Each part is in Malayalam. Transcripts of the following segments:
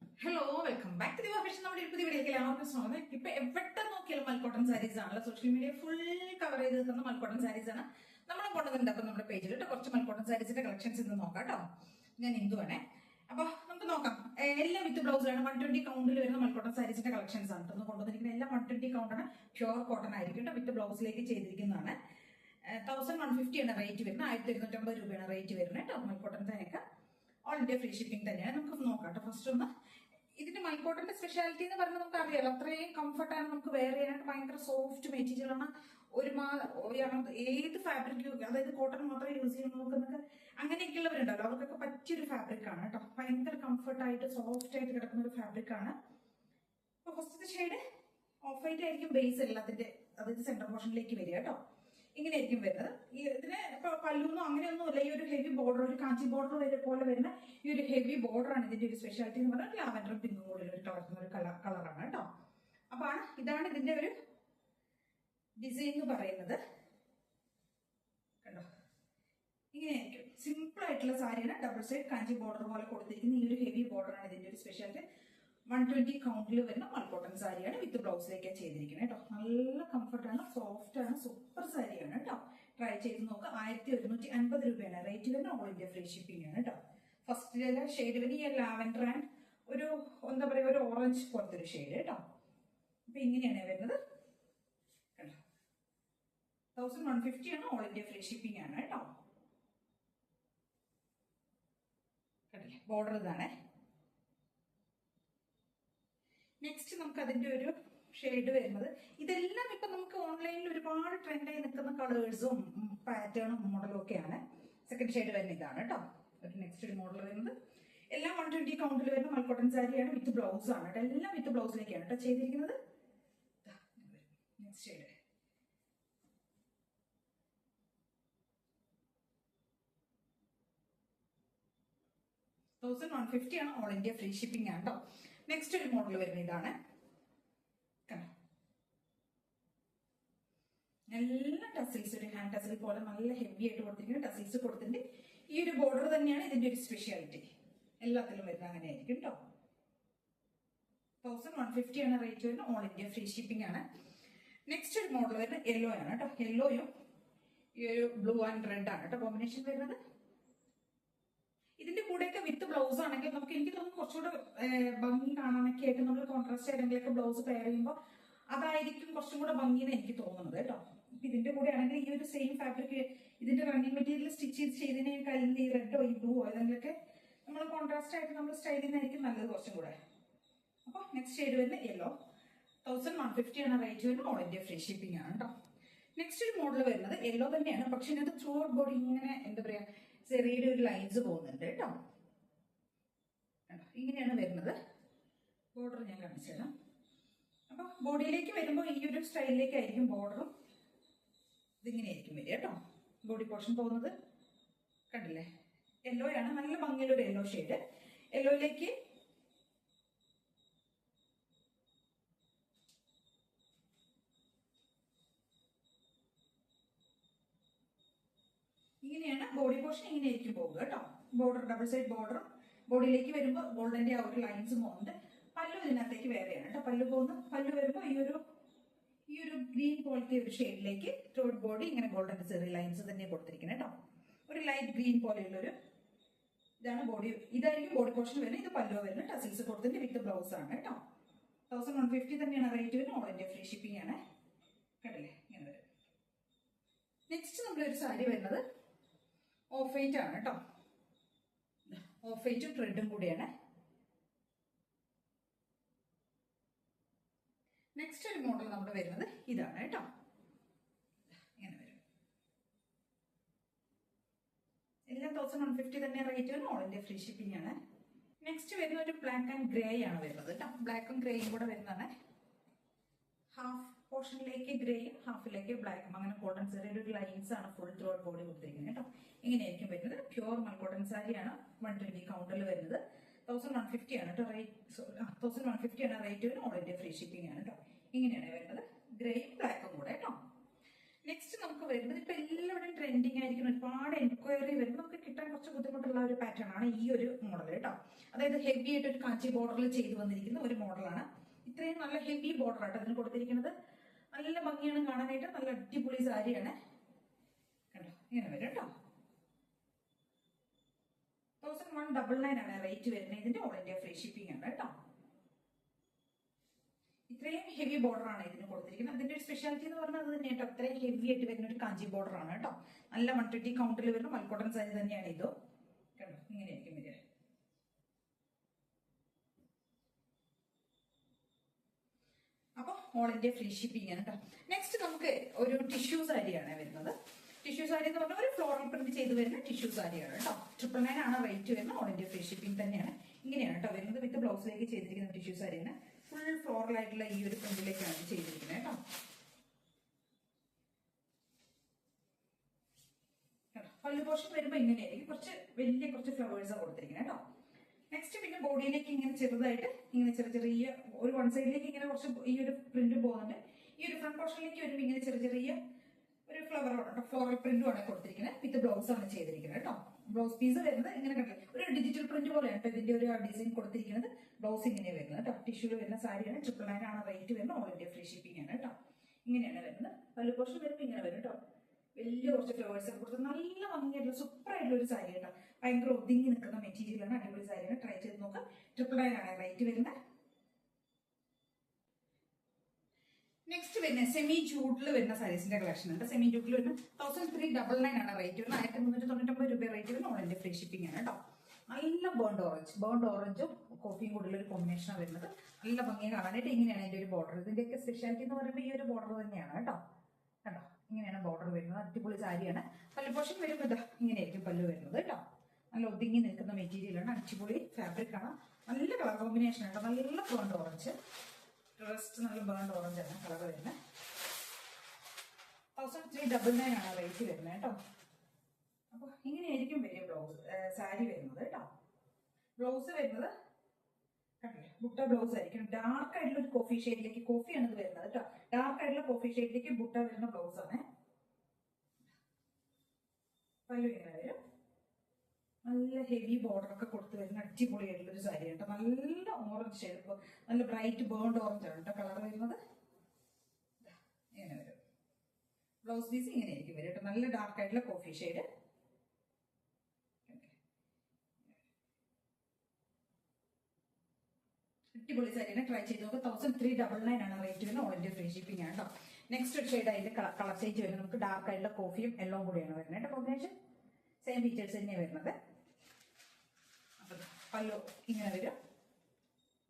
Hello, welcome back to the fashion. നമ്മുടെ ഇപ്പോഴത്തെ വീഡിയോയിലേക്ക് എല്ലാവർക്കും സ്വാഗതം. ഇപ്പൊ എവിടെ നോക്കിയാലും മൽക്കോട്ടൺ സാരീസ് ആണല്ലോ. സോഷ്യൽ മീഡിയ ഫുൾ കവർ ചെയ്ത് നിൽക്കുന്ന മൽക്കോട്ടൺ സാരീസ് ആണ് നമ്മൾ കൊണ്ടുവന്നിട്ടുണ്ട്. അപ്പൊ നമ്മുടെ പേജിൽ കുറച്ച് മൽക്കോട്ടൺ സാരീസിന്റെ കളക്ഷൻസ് ഇന്ന് നോക്കാം കേട്ടോ. ഞാൻ ഹിന്ദുവാണേ. അപ്പൊ നമുക്ക് നോക്കാം. എല്ലാം വിത്ത് ബ്ലൗസിലാണ്. 120 കൗണ്ടിൽ വരുന്ന മൽക്കോട്ടൺ സാരീസിന്റെ കളക്ഷൻസ് ആണ് ഇന്ന് കൊണ്ടുവന്നിരിക്കുന്നത്. എല്ലാം 120 കൗണ്ടാണ്. പ്യൂർ കോട്ടൺ ആയിരിക്കും കേട്ടോ. വിത്ത് ബ്ലൗസിലേക്ക് ചെയ്തിരിക്കുന്നതാണ്. 1150 ആണ് റേറ്റ് വരുന്നത്. 1250 രൂപയാണ് റേറ്റ് വരുന്നത് കേട്ടോ. മൽക്കോട്ടൺ തന്നെയൊക്കെ ഓൾ ഇന്ത്യ ഫ്രീ ഷിപ്പിംഗ് തന്നെയാണ്. നമുക്ക് നോക്കാം കേട്ടോ. ഫസ്റ്റ് ഒന്ന് ഇതിന്റെ മൽക്കോട്ടന്റെ സ്പെഷ്യാലിറ്റി എന്ന് പറയുന്നത് നമുക്ക് അറിയാലോ. അത്രയും കംഫർട്ടാണ്. നമുക്ക് വെയർ ചെയ്യാനായിട്ട് ഭയങ്കര സോഫ്റ്റ് മെറ്റീരിയൽ ആണ്. ഏത് ഫാബ്രിക്, അതായത് കോട്ടൺ മാത്രമേ യൂസ് ചെയ്യാൻ നോക്കുന്നൊക്കെ അങ്ങനെയൊക്കെയുള്ളവരുണ്ടല്ലോ, അവർക്കൊക്കെ പറ്റിയൊരു ഫാബ്രിക് ആണ് കേട്ടോ. ഭയങ്കര കംഫർട്ടായിട്ട് സോഫ്റ്റ് ആയിട്ട് കിടക്കുന്ന ഒരു ഫാബ്രിക് ആണ്. അപ്പൊ ഫസ്റ്റത്തെ ഷെയ്ഡ് ഓഫ് വൈറ്റ് ആയിരിക്കും ബേസ് എല്ലാത്തിന്റെ, അതായത് സെന്റർ പോർഷനിലേക്ക് വരിക കേട്ടോ. ഇങ്ങനെയായിരിക്കും വരുന്നത്. ഇതിന് ഇപ്പൊ പല്ലൊന്നും അങ്ങനെയൊന്നുമില്ല. ഈ ഒരു ഹെവി ബോർഡർ, ഒരു കാഞ്ചി ബോർഡർ പോലെ വരുന്ന ഈ ഒരു ഹെവി ബോർഡർ ആണ് ഇതിന്റെ ഒരു സ്പെഷ്യാലിറ്റി എന്ന് പറഞ്ഞാൽ. ലാവൻഡറും പിങ്കും കൂടി ഒരു കളർന്ന ഒരു കളറാണ് കേട്ടോ. അപ്പൊ ഇതാണ് ഇതിന്റെ ഒരു ഡിസൈൻ എന്ന് പറയുന്നത്. കണ്ടോ, ഇങ്ങനെയായിരിക്കും. സിമ്പിൾ ആയിട്ടുള്ള സാരിയാണ്. ഡബിൾ സൈഡ് കാഞ്ചി ബോർഡർ പോലെ കൊടുത്തിരിക്കുന്ന ഈ ഒരു ഹെവി ബോർഡർ ആണ് ഇതിന്റെ ഒരു സ്പെഷ്യാലിറ്റി. 120 കൗണ്ടിൽ വരുന്ന മൽക്കോട്ടൺ സാരിയാണ്. വിത്ത് ബ്ലൗസിലേക്കാണ് ചെയ്തിരിക്കുന്നത് കേട്ടോ. നല്ല കംഫർട്ടാണ്, സോഫ്റ്റ് ആണ്, സൂപ്പർ സാരിയാണ് കേട്ടോ. ട്രൈ ചെയ്ത് നോക്കുക. 1150 രൂപയാണ് റേറ്റ് വരുന്നത്. ഓൾ ഇന്ത്യ ഫ്രീ ഷിപ്പിംഗ് ആണ് കേട്ടോ. ഫസ്റ്റ് ഷെയ്ഡ് വരുന്ന ഈ ലാവൻഡർ ആൻഡ് ഒരു എന്താ പറയുക, ഒരു ഓറഞ്ച് പോലത്തെ ഒരു ഷെയ്ഡ് കേട്ടോ. അപ്പൊ ഇങ്ങനെയാണ് വരുന്നത് കേട്ടോ. 1150 ആണ്. ഓൾ ഇന്ത്യ ഫ്രീ ഷിപ്പിംഗ് ആണ് കേട്ടോ. കണ്ടില്ലേ, ബോർഡർ ഇതാണേ. നെക്സ്റ്റ് നമുക്ക് അതിന്റെ ഒരു ഷെയ്ഡ് വരുന്നത്, ഇതെല്ലാം ഇപ്പൊ നമുക്ക് ഓൺലൈനിൽ ഒരുപാട് ട്രെൻഡായി നിൽക്കുന്ന കളേഴ്സും പാറ്റേണും മോഡലും ഒക്കെയാണ്. സെക്കൻഡ് ഷെയ്ഡ് വരുന്ന ഇതാണ് കേട്ടോ. നെക്സ്റ്റ് ഒരു മോഡൽ വരുന്നത് എല്ലാം 120 കൗണ്ടിൽ വരുന്ന മൽക്കോട്ടൺ സാരിയാണ്. വിത്ത് ബ്ലൗസ് ആണ് കേട്ടോ. എല്ലാം വിത്ത് ബ്ലൗസിലേക്കാണ് കേട്ടോ ചെയ്തിരിക്കുന്നത്. നെക്സ്റ്റ് ഷെയ്ഡ് 1150 ആണ്. ഓൾ ഇന്ത്യ ഫ്രീ ഷിപ്പിംഗ് ആണ് കേട്ടോ. നെക്സ്റ്റ് ഒരു മോഡൽ വരുന്ന ഇതാണ്. നല്ല ടസിൽസ്, ഒരു ഹാൻഡ് ടസിൽ പോലെ നല്ല ഹെവി ആയിട്ട് കൊടുത്തിരിക്കുന്ന ടസിൽസ് കൊടുത്തിട്ടുണ്ട്. ഈ ഒരു ബോർഡർ തന്നെയാണ് ഇതിന്റെ ഒരു സ്പെഷ്യാലിറ്റി. എല്ലാത്തിലും വരുന്നത് അങ്ങനെയായിരിക്കും കേട്ടോ. 1150 ആണ് റേറ്റ് വരുന്നത്. ഓൾ ഇന്ത്യ ഫ്രീ ഷിപ്പിംഗ് ആണ്. നെക്സ്റ്റ് ഒരു മോഡൽ വരുന്നത് യെല്ലോ ആണ് കേട്ടോ. യെല്ലോയും ഈ ഒരു ബ്ലൂ ആൻഡ് റെഡ് ആണ് കേട്ടോ കോമ്പിനേഷൻ വരുന്നത്. ഇതിന്റെ കൂടെയൊക്കെ വിത്ത് ബ്ലൗസ് ആണെങ്കിൽ നമുക്ക്, എനിക്ക് തോന്നുന്നു കുറച്ചുകൂടെ ഭംഗി കാണാനൊക്കെ ആയിട്ട് നമ്മൾ കോൺട്രാസ്റ്റ് ആയിട്ടെങ്കിലൊക്കെ ബ്ലൗസ് പെയർ ചെയ്യുമ്പോൾ അതായിരിക്കും കുറച്ചും കൂടെ ഭംഗിന്ന് എനിക്ക് തോന്നുന്നത് കേട്ടോ. ഇതിന്റെ കൂടെ ആണെങ്കിൽ ഈ ഒരു സെയിം ഫാബ്രിക്, ഇതിന്റെ റണ്ണിങ് മെറ്റീരിയൽ സ്റ്റിച്ച് ചെയ്തതിനെ കഴിഞ്ഞ് ഈ റെഡോ ഈ ബ്ലൂവോ ഏതെങ്കിലുമൊക്കെ നമ്മൾ കോൺട്രാസ്റ്റ് ആയിട്ട് നമ്മൾ സ്റ്റൈൽ ചെയ്യുന്നതായിരിക്കും നല്ലത് കുറച്ചും കൂടെ. അപ്പൊ നെക്സ്റ്റ് ഷെയ്ഡ് വരുന്നത് യെല്ലോ. 1150 ആണ് റേറ്റ് വരുന്നത്. ഓൾ ഇന്ത്യ ഫ്രീ ഷിപ്പിംഗ് ആണ് കേട്ടോ. നെക്സ്റ്റ് ഒരു മോഡൽ വരുന്നത് യെല്ലോ തന്നെയാണ്. പക്ഷെ ഇതിനകത്ത് ത്രൂ ഔട്ട് ബോഡി ഇങ്ങനെ എന്താ പറയാ, ചെറിയുടെ ഒരു ലൈൻസ് പോകുന്നുണ്ട് കേട്ടോ. ഇങ്ങനെയാണ് വരുന്നത്. ബോർഡർ ഞാൻ കാണിച്ചു തരാം. അപ്പൊ ബോഡിയിലേക്ക് വരുമ്പോൾ ഈ ഒരു സ്റ്റൈലിലേക്കായിരിക്കും ബോർഡറും ഇതിങ്ങനെയായിരിക്കും വരിക കേട്ടോ. ബോഡി പോർഷൻ പോകുന്നത് കണ്ടില്ലേ, യെല്ലോയാണ്. നല്ല ഭംഗിയുള്ള ഒരു യെല്ലോ ഷെയ്ഡ്. യെല്ലോയിലേക്ക് ഇങ്ങനെയാണ് ബോഡി പോർഷൻ. ഇങ്ങനെയായിരിക്കും പോകുക കേട്ടോ. ബോർഡർ ഡബിൾ സൈഡ് ബോർഡറും ബോഡിയിലേക്ക് വരുമ്പോൾ ഗോൾഡന്റെ ആ ഒരു ലൈൻസും പോകുന്നുണ്ട്. പല്ലു ഇതിനകത്തേക്ക് വേറെയാണ് കേട്ടോ. പല്ലു വരുമ്പോൾ ഈ ഒരു ഗ്രീൻ പോലത്തെ ഒരു ഷെയ്ഡിലേക്ക് ത്രോട്ട് ബോഡി ഇങ്ങനെ ഗോൾഡന്റെ ചെറിയ ലൈൻസ് തന്നെ കൊടുത്തിരിക്കുന്നത് കേട്ടോ. ഒരു ലൈറ്റ് ഗ്രീൻ പോലെയുള്ള ഒരു ഇതാണ് ബോഡി. ഇതായിരിക്കും ബോഡി പോർഷൻ വരുന്നത്. ഇത് പല്ലു വരുന്നത്. ടസിൽസ് കൊടുത്തിട്ട് വിത്ത് ബ്ലൗസ് ആണ് കേട്ടോ. 1150 തന്നെയാണ് റേറ്റ് വരുന്നത്. ഓൾ ഇന്ത്യ ഫ്രീ ഷിപ്പിംഗ് ആണ്. കണ്ടില്ലേ, ഇങ്ങനെ വരും. നെക്സ്റ്റ് നമ്മളൊരു സാരി വരുന്നത് ഓഫ് വൈറ്റ് ആണ് കേട്ടോ. ഓഫ് വൈറ്റും റെഡും കൂടിയാണ്. നെക്സ്റ്റ് ഒരു മോഡൽ നമ്മൾ വരുന്നത് ഇതാണ് കേട്ടോ. ഇങ്ങനെ വരും. എല്ലാം 1150 തന്നെ റേറ്റ് വരും. ഓൾ ഇന്ത്യ ഫ്രീ ഷിപ്പിംഗ് ആണ്. നെക്സ്റ്റ് വരുന്ന ഒരു ബ്ലാക്ക് ആൻഡ് ഗ്രേ ആണ് വരുന്നത് കേട്ടോ. ബ്ലാക്കും ഗ്രേയും കൂടെ വരുന്നതാണ്. ഹാഫ് പോർഷനിലേക്ക് ഗ്രേയും ഹാഫിലേക്ക് ബ്ലാക്കും, അങ്ങനെ കോട്ടൺ സാരിയുടെ ഒരു ലൈൻസ് ആണ് ഫുൾ ത്രൂ ഔട്ട് ബോഡി കൊടുത്തിരിക്കുന്നത് കേട്ടോ. ഇങ്ങനെയായിരിക്കും വരുന്നത്. പ്യൂർ മൽക്കോട്ടൺ സാരിയാണ്. 120 കൗണ്ടിൽ വരുന്നത്. 1150 ആണ് കേട്ടോ റേറ്റ്. 1150 ആണ് റേറ്റ് വരുന്നത്. ഓൾ ഇന്ത്യ ഫ്രീ ഷിപ്പിംഗ് ആണ് കേട്ടോ. ഇങ്ങനെയാണ് വരുന്നത്. ഗ്രേയും ബ്ലാക്കും കൂടെ കേട്ടോ. നെക്സ്റ്റ് നമുക്ക് വരുന്നത് ഇപ്പൊ എല്ലാവരുടെയും ട്രെൻഡിങ് ആയിരിക്കും. ഒരുപാട് എൻക്വയറി വരുമ്പോൾ നമുക്ക് കിട്ടാൻ കുറച്ച് ബുദ്ധിമുട്ടുള്ള ഒരു പാറ്റേൺ ആണ് ഈ ഒരു മോഡൽ കേട്ടോ. അതായത് ഹെവി ആയിട്ട് ഒരു കാഞ്ചി ബോർഡറിൽ ചെയ്തു വന്നിരിക്കുന്ന ഒരു മോഡലാണ്. ഇത്രയും നല്ല ഹെവി ബോർഡർ ആയിട്ട് അതിന് കൊടുത്തിരിക്കുന്നത്. നല്ല ഭംഗിയാണ് കാണാനായിട്ട്. നല്ല അടിപൊളി സാരിയാണ്. കണ്ടോ, ഇങ്ങനെ വരും കേട്ടോ. 1199 ആണ് റേറ്റ് വരുന്നത്. ഇതിന്റെ ഓൾ ഇന്ത്യ ഫ്രീ ഷിപ്പിംഗ് ആണ് കേട്ടോ. ഇത്രയും ഹെവി ബോർഡർ ആണ് ഇതിന് കൊടുത്തിരിക്കുന്നത്. അതിന്റെ ഒരു സ്പെഷ്യാലിറ്റി എന്ന് പറഞ്ഞാൽ അത് തന്നെ കേട്ടോ. ഇത്രയും ഹെവി ആയിട്ട് വരുന്ന ഒരു കാഞ്ചി ബോർഡർ ആണ് കേട്ടോ. നല്ല 120 കൗണ്ടിൽ വരുന്ന മൽക്കോട്ടൺ സാരി തന്നെയാണ് ഇത്. കണ്ടോ, ഇങ്ങനെയായിരിക്കും വരിക. അപ്പൊ ഓൾ ഇന്ത്യ ഫ്രീ ഷിപ്പിംഗ് ആണ് കേട്ടോ. നെക്സ്റ്റ് നമുക്ക് ഒരു ടിഷ്യൂ സാരിയാണ് വരുന്നത്. ടിഷ്യൂ സാരി എന്ന് പറഞ്ഞാൽ ഒരു ഫ്ലോറൽ പ്രിന്റ് ചെയ്ത് വരുന്ന ടിഷ്യൂ സാരിയാണ് കേട്ടോ. 999 ആണ് റേറ്റ് വരുന്നത്. ഓൾ ഇന്ത്യ ഫ്രീ ഷിപ്പിംഗ് തന്നെയാണ്. ഇങ്ങനെയാണ് കേട്ടോ വരുന്നത്. വിത്ത് ബ്ലൗസിലേക്ക് ചെയ്തിരിക്കുന്ന ടിഷ്യൂ സാരിയാണ്. ഫുൾ ഫ്ലോറൽ ആയിട്ടുള്ള ഈ ഒരു പ്രിന്റിലേക്കാണ് ചെയ്തിരിക്കുന്നത് കേട്ടോ. പല്ലു പോർഷൻ വരുമ്പോൾ ഇങ്ങനെയായിരിക്കും. കുറച്ച് ഫ്ലവേഴ്സാണ് കൊടുത്തിരിക്കുന്നത് കേട്ടോ. നെക്സ്റ്റ് പിന്നെ ബോഡിയിലേക്ക് ഇങ്ങനെ ചെറുതായിട്ട് ഇങ്ങനെ ചെറിയ ഒരു വൺ സൈഡിലേക്ക് ഇങ്ങനെ കുറച്ച് ഈ ഒരു പ്രിന്റ് പോകുന്നുണ്ട്. ഈ ഒരു ഫ്രണ്ട് പോർഷനിലേക്ക് വരുമ്പോൾ ഇങ്ങനെ ചെറിയ ഒരു ഫ്ലോറൽ പ്രിന്റും ആണ് കൊടുത്തിരിക്കുന്നത്. വിത്ത് ബ്ലൗസ് ആണ് ചെയ്തിരിക്കുന്നത് കേട്ടോ. ബ്ലൗസ് പീസ് വരുന്നത് ഇങ്ങനെ കണ്ടില്ലേ, ഒരു ഡിജിറ്റൽ പ്രിന്റ് പോലെയാണ് കേട്ടോ ഇതിന്റെ ഒരു ഡിസൈൻ കൊടുത്തിരിക്കുന്നത്. ബ്ലൗസ് ഇങ്ങനെ വരുന്നത് കേട്ടോ. ടിഷ്യൂല് വരുന്ന സാരിയാണ്. 999 ആണ് റേറ്റ് വരുന്നത്. ഓൾ ഇന്ത്യ ഫ്രീ ഷിപ്പിംഗ് ആണ് കേട്ടോ. ഇങ്ങനെയാണ് വരുന്നത്. പല്ലു പോർഷൻ വരുമ്പോൾ ഇങ്ങനെ വരും കേട്ടോ. വലിയ കുറച്ച് ഫ്ലവേഴ്സ് ഒക്കെ കൊടുത്ത് നല്ല ഭംഗിയായിട്ടുള്ള സൂപ്പർ ആയിട്ടുള്ള ഒരു സാരി കേട്ടോ. ഭയങ്കര ഒതുങ്ങി നിൽക്കുന്ന മെറ്റീരിയലാണ്. അടിപൊളി സാരിയാണ്. ട്രൈ ചെയ്ത് നോക്കാം. 999 ആണ് റേറ്റ് വരുന്നത്. നെക്സ്റ്റ് വരുന്ന സെമി ജൂഡിൽ വരുന്ന സാരീസിന്റെ കളക്ഷൻ ഉണ്ട്. സെമി ജൂഡിൽ വരുന്ന 1399 ആണ് റേറ്റ് വരുന്നത്. 1399 രൂപ റേറ്റ് വരുന്ന ഓൾ ഇന്ത്യ ഫ്രീ ഷിപ്പിംഗ് ആണ് കേട്ടോ. നല്ല ബേൺഡ് ഓറഞ്ചും കോഫിയും കൂടിയുള്ള ഒരു കോമ്പിനേഷനാണ് വരുന്നത്. നല്ല ഭംഗിയെ കാണാനായിട്ട്. ഇങ്ങനെയാണ് ഇതിന്റെ ഒരു ബോർഡർ. ഇതിന്റെയൊക്കെ സ്പെഷ്യാലിറ്റി എന്ന് പറയുമ്പോൾ ഈ ഒരു ബോർഡർ തന്നെയാണ് കേട്ടോ. കണ്ടോ, ഇങ്ങനെയാണ് ബോർഡർ വരുന്നത്. അടിപൊളി സാരിയാണ്. പല്ലു പോർഷൻ വരുമ്പോൾ ഇതാ ഇങ്ങനെയായിരിക്കും പല്ലു വരുന്നത് കേട്ടോ. നല്ല ഒതുങ്ങി നിൽക്കുന്ന മെറ്റീരിയലാണ്. അടിപൊളി ഫാബ്രിക് ആണ്. നല്ല കളർ കോമ്പിനേഷൻ ആണ്. നല്ല ബേൺഡ് ഓറഞ്ച് ഡ്രസ്റ്റ്, നല്ല ബേൺഡ് ഓറഞ്ച് ആണ് കളർ വരുന്നത്. 1399 ആണ് റേറ്റ് വരുന്നത് കേട്ടോ. അപ്പൊ ഇങ്ങനെയായിരിക്കും വലിയ സാരി വരുന്നത് കേട്ടോ. ബ്ലൗസ് വരുന്നത് കണ്ടില്ലേ, ബുട്ട ബ്ലൗസ് ആയിരിക്കും. ഡാർക്ക് ആയിട്ടുള്ള ഒരു കോഫി ഷെയ്ഡിലേക്ക്, കോഫിയാണ് ഇത് വരുന്നത് കേട്ടോ. ഡാർക്ക് ആയിട്ടുള്ള കോഫി ഷെയ്ഡിലേക്ക് ബുട്ട വരുന്ന ബ്ലൗസ് ആണ്. പല്ലു ഇങ്ങനെ വരും. നല്ല ഹെവി ബോർഡർ ഒക്കെ കൊടുത്ത് വരുന്ന അടിപൊളി ആയിട്ടുള്ള ഒരു സാരി കേട്ടോ. നല്ല ഓറഞ്ച് ഷെയ്ഡ്, നല്ല ബ്രൈറ്റ് ബേൺഡ് ഓറഞ്ച് ആണ് കേട്ടോ കളർ വരുന്നത്. ഇങ്ങനെ വരും. ബ്ലൗസ് പീസ് ഇങ്ങനെയായിരിക്കും വരും കേട്ടോ. നല്ല ഡാർക്ക് ആയിട്ടുള്ള കോഫി ഷെയ്ഡ്. അടിപൊളി സാരിയാണ്. ട്രൈ ചെയ്ത് നോക്കുക. 1399 ആണ് റേറ്റ് വരുന്നത്. ഓൾ ഇന്ത്യ ഫ്രീ ഷിപ്പിംഗ് ആണ് കേട്ടോ. നെക്സ്റ്റ് ഒരു ഷെയ്ഡ് അതിന്റെ കളർ ചേഞ്ച് വരുന്നത് നമുക്ക് ഡാർക്ക് ആയിട്ടുള്ള കോഫിയും എല്ലോ കൂടിയാണ് വരുന്നത് കേട്ടോ. കോമ്പിനേഷൻ സെയിം ഫീച്ചേഴ്സ് തന്നെയാണ് വരുന്നത്. അപ്പൊ പല്ലു ഇങ്ങനെ വരും.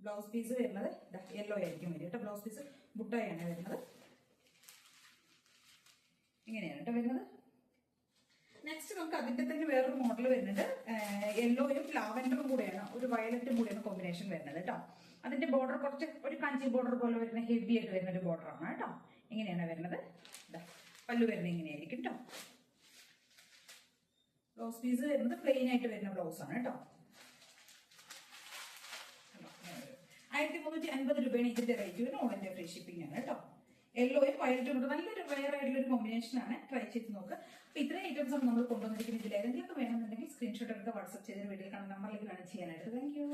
ബ്ലൗസ് പീസ് വരുന്നത് യെല്ലോ ആയിരിക്കും വരും കേട്ടോ. ബ്ലൗസ് പീസ് ബുട്ടായാണ് വരുന്നത്. ഇങ്ങനെയാണ് കേട്ടോ വരുന്നത്. നെക്സ്റ്റ് നമുക്ക് അതിന്റെ തന്നെ വേറൊരു മോഡൽ വരുന്നുണ്ട്. യെല്ലോയും ലാവൻഡറും കൂടെയാണ്, ഒരു വയലറ്റും കൂടെയാണ് കോമ്പിനേഷൻ വരുന്നത് കേട്ടോ. അതിന്റെ ബോർഡർ കുറച്ച് ഒരു കാഞ്ചി ബോർഡർ പോലെ വരുന്ന ഹെവി ആയിട്ട് വരുന്ന ഒരു ബോർഡറാണ് കേട്ടോ. ഇങ്ങനെയാണ് വരുന്നത്. പല്ലു വരുന്നത് ഇങ്ങനെയായിരിക്കും കേട്ടോ. ബ്ലൗസ് പീസ് വരുന്നത് പ്ലെയിൻ ആയിട്ട് വരുന്ന ബ്ലൗസ് ആണ് കേട്ടോ. 1350 രൂപയാണ് ഇതിന്റെ റേറ്റ് വരുന്നത്. ഓൾ ഇന്ത്യ ഫ്രീ ഷിപ്പിംഗ് ആണ് കേട്ടോ. യെല്ലോയും വയലറ്റും കൂടെ നല്ലൊരു റെയർ ആയിട്ടുള്ള ഒരു കോമ്പിനേഷൻ ആണ്. ട്രൈ ചെയ്ത് നോക്കുക. അപ്പൊ ഇത്രയും ഐറ്റംസ് ആണ് നമ്മൾ കൊണ്ടുവന്നിരിക്കുന്നത്. ഇതിൽ ഏതെങ്കിലും വേണമെന്നുണ്ടെങ്കിൽ സ്ക്രീൻഷോട്ട് എടുത്ത് വാട്സ്ആപ്പ് ചെയ്ത വീഡിയോ കാണുന്ന നമ്പറിലേക്ക് വേണം ചെയ്യാനായിട്ട്. Thank you.